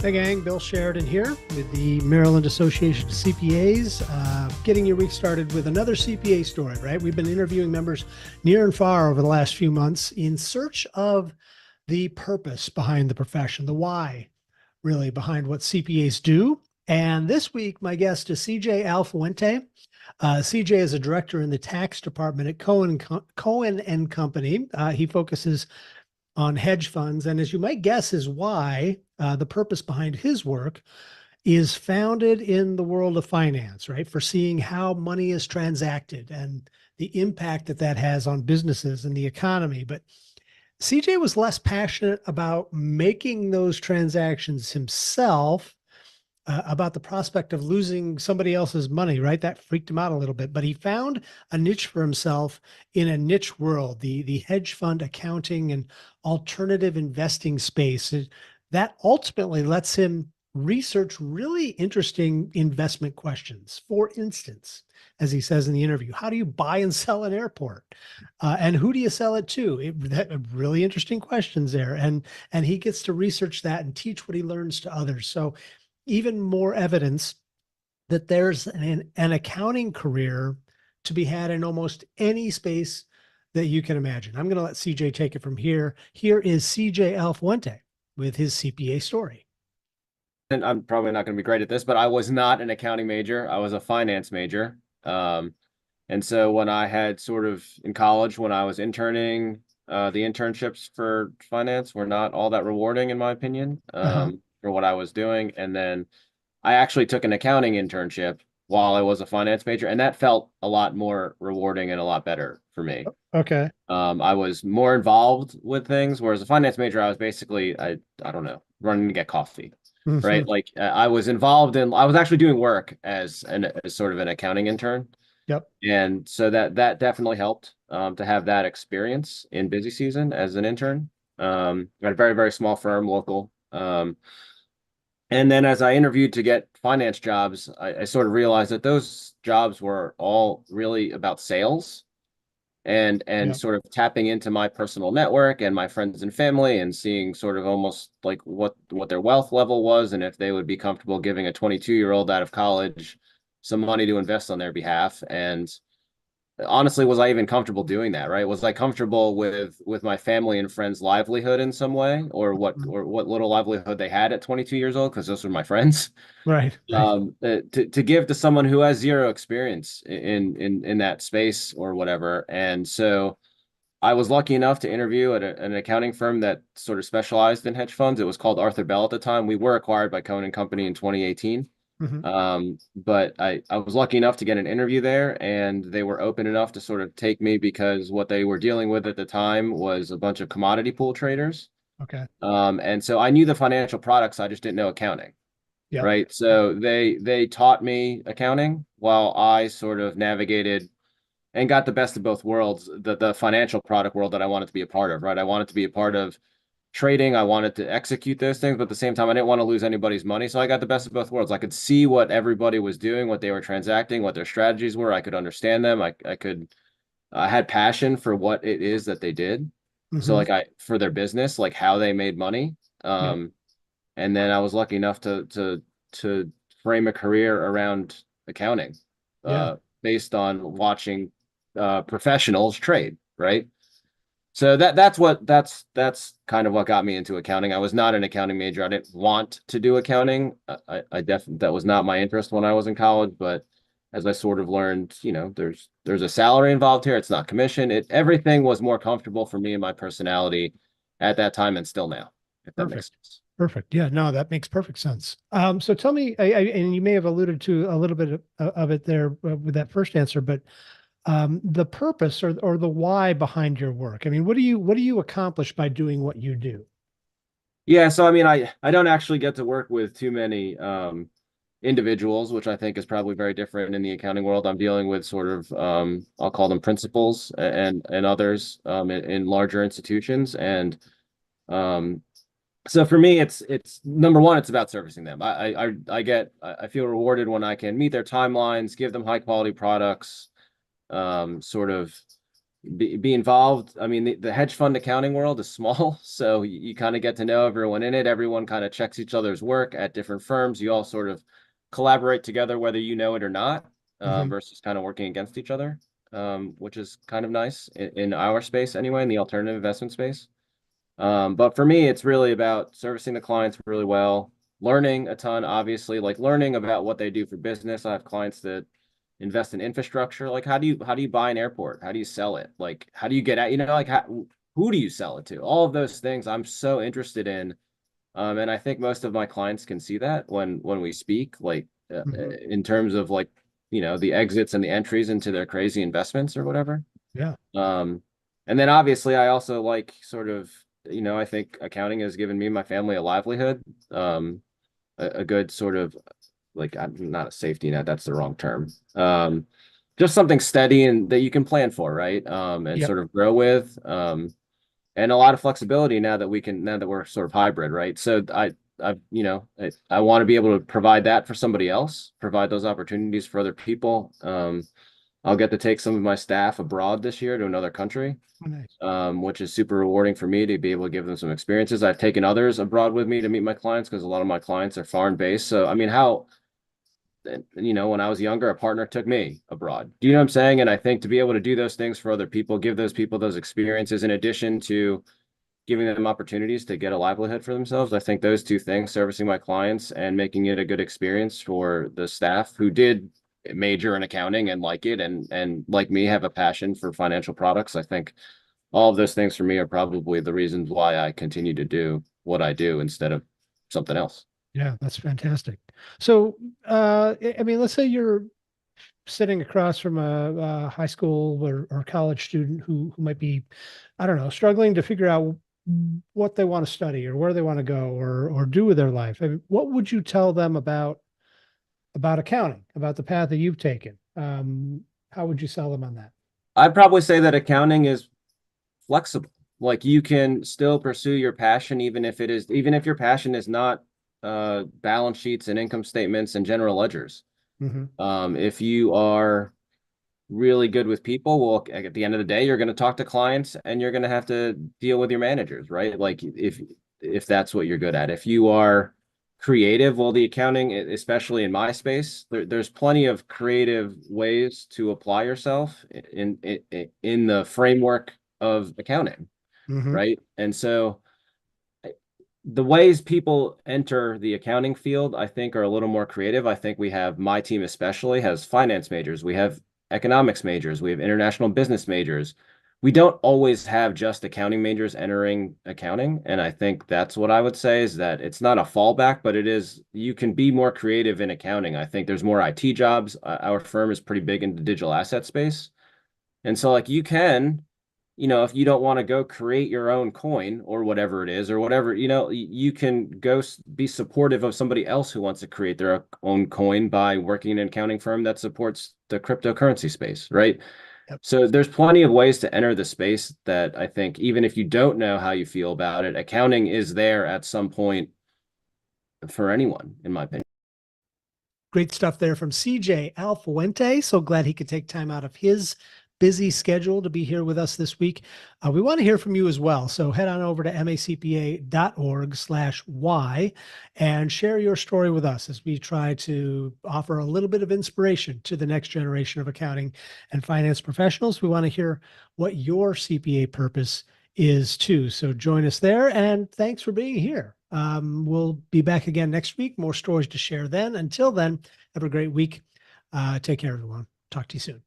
Hey gang, Bill Sheridan here with the Maryland Association of CPAs, getting your week started with another CPA story, right? We've been interviewing members near and far over the last few months in search of the purpose behind the profession, the why really behind what CPAs do. And this week, my guest is CJ Alfuente. CJ is a director in the tax department at Cohen and Company. He focuses on hedge funds. And as you might guess, is why the purpose behind his work is founded in the world of finance, right? For seeing how money is transacted and the impact that that has on businesses and the economy. But CJ was less passionate about making those transactions himself, about the prospect of losing somebody else's money, right? That freaked him out a little bit, but he found a niche for himself in a niche world, the hedge fund accounting and alternative investing space. That ultimately lets him research really interesting investment questions. For instance, as he says in the interview, how do you buy and sell an airport? And who do you sell it to? Really interesting questions there. And he gets to research that and teach what he learns to others. So even more evidence that there's an accounting career to be had in almost any space that you can imagine. I'm going to let CJ take it from here. Here is CJ Alfuente with his CPA story. And I'm probably not going to be great at this, but I was not an accounting major. I was a finance major. And so when I had sort of in college, when I was interning, the internships for finance were not all that rewarding, in my opinion, for what I was doing. And then I actually took an accounting internship while I was a finance major, and that felt a lot more rewarding and a lot better for me. Okay. I was more involved with things, whereas a finance major, I was basically, I don't know, running to get coffee, right? Mm-hmm. Like I was involved in, I was actually doing work as sort of an accounting intern. Yep. And so that definitely helped to have that experience in busy season as an intern at a very, very small firm, local. And then as I interviewed to get finance jobs, I sort of realized that those jobs were all really about sales and Yep. sort of tapping into my personal network and my friends and family and seeing sort of almost like what their wealth level was and if they would be comfortable giving a 22-year-old out of college some money to invest on their behalf. And honestly, was I even comfortable doing that, right? Was I comfortable with my family and friends' livelihood in some way, or what little livelihood they had at 22 years old, because those were my friends. Right. Right. To give to someone who has zero experience in that space or whatever. And so I was lucky enough to interview at an accounting firm that sort of specialized in hedge funds. It was called Arthur Bell at the time. We were acquired by Cohen and Company in 2018. Mm-hmm. But I was lucky enough to get an interview there, and they were open enough to sort of take me because what they were dealing with at the time was a bunch of commodity pool traders. Okay. And so I knew the financial products, I just didn't know accounting, Yep. right? Yep. So they taught me accounting while I sort of navigated and got the best of both worlds, the financial product world that I wanted to be a part of, right? I wanted to be a part of trading. I wanted to execute those things, but at the same time, I didn't want to lose anybody's money. So I got the best of both worlds. I could see what everybody was doing, what they were transacting, what their strategies were. I could understand them. I had passion for what it is that they did. So Mm-hmm. like for their business, like how they made money. Yep. And then I was lucky enough to frame a career around accounting, Yeah. based on watching professionals trade, right? So that's kind of what got me into accounting. I was not an accounting major. I didn't want to do accounting. I definitely that was not my interest when I was in college. But as I sort of learned, there's a salary involved here. It's not commission. Everything was more comfortable for me and my personality at that time and still now, if that makes Perfect. sense. Perfect. Yeah, no, that makes perfect sense. So tell me, and you may have alluded to a little bit of it there with that first answer, but the purpose or the why behind your work. I mean, what do you accomplish by doing what you do? Yeah, so I mean, I don't actually get to work with too many individuals, which I think is probably very different in the accounting world. I'm dealing with sort of I'll call them principals and others in larger institutions. And um, so for me, it's number one, it's about servicing them. I feel rewarded when I can meet their timelines, give them high quality products, sort of be involved. I mean, the hedge fund accounting world is small, so you kind of get to know everyone in it. Everyone kind of checks each other's work at different firms. You all sort of collaborate together, whether you know it or not, Mhm. versus kind of working against each other, which is kind of nice in our space anyway, in the alternative investment space. But for me, it's really about servicing the clients really well, learning a ton, obviously, like learning about what they do for business. I have clients that invest in infrastructure. Like, how do you buy an airport? How do you sell it? Like, how do you get out, like who do you sell it to? All of those things I'm so interested in. And I think most of my clients can see that when we speak, like Mhm. in terms of like, the exits and the entries into their crazy investments or whatever. Yeah. Um, and then obviously I also like sort of, I think accounting has given me and my family a livelihood, a good sort of like, not a safety net, that's the wrong term. Just something steady and that you can plan for, right? And Yep. sort of grow with. And a lot of flexibility now that we're sort of hybrid, right? So I want to be able to provide that for somebody else, provide those opportunities for other people. I'll get to take some of my staff abroad this year to another country, Oh, nice. which is super rewarding for me to be able to give them some experiences. I've taken others abroad with me to meet my clients because a lot of my clients are foreign based. So, I mean, when I was younger, a partner took me abroad. Do you know what I'm saying? And I think to be able to do those things for other people, give those people those experiences in addition to giving them opportunities to get a livelihood for themselves. I think those two things, servicing my clients and making it a good experience for the staff who did major in accounting and like it and like me have a passion for financial products. I think all of those things for me are probably the reasons why I continue to do what I do instead of something else. Yeah, that's fantastic. So, I mean, let's say you're sitting across from a high school or college student who might be, I don't know, struggling to figure out what they want to study or where they want to go or do with their life. I mean, what would you tell them about accounting, about the path that you've taken? How would you sell them on that? I'd probably say that accounting is flexible. Like you can still pursue your passion, even if your passion is not balance sheets and income statements and general ledgers. Hmm. If you are really good with people, well, at the end of the day, you're going to talk to clients and you're going to have to deal with your managers, right? Like if that's what you're good at. If you are creative, well, the accounting, especially in my space, there's plenty of creative ways to apply yourself in the framework of accounting, Hmm. right? And so the ways people enter the accounting field, I think, are a little more creative. I think my team especially has finance majors. We have economics majors. We have international business majors. We don't always have just accounting majors entering accounting. And I think that's what I would say is that it's not a fallback, but you can be more creative in accounting. I think there's more IT jobs. Our firm is pretty big in the digital asset space. And so like you can, if you don't want to go create your own coin or whatever it is, or whatever, you can go be supportive of somebody else who wants to create their own coin by working in an accounting firm that supports the cryptocurrency space, right? Yep. So there's plenty of ways to enter the space that I think even if you don't know how you feel about it, accounting is there at some point for anyone, in my opinion. Great stuff there from CJ Alfuente. So glad he could take time out of his busy schedule to be here with us this week. We want to hear from you as well. So head on over to macpa.org/Y and share your story with us as we try to offer a little bit of inspiration to the next generation of accounting and finance professionals. We want to hear what your CPA purpose is too. So join us there and thanks for being here. We'll be back again next week. More stories to share then. Until then, have a great week. Take care, everyone. Talk to you soon.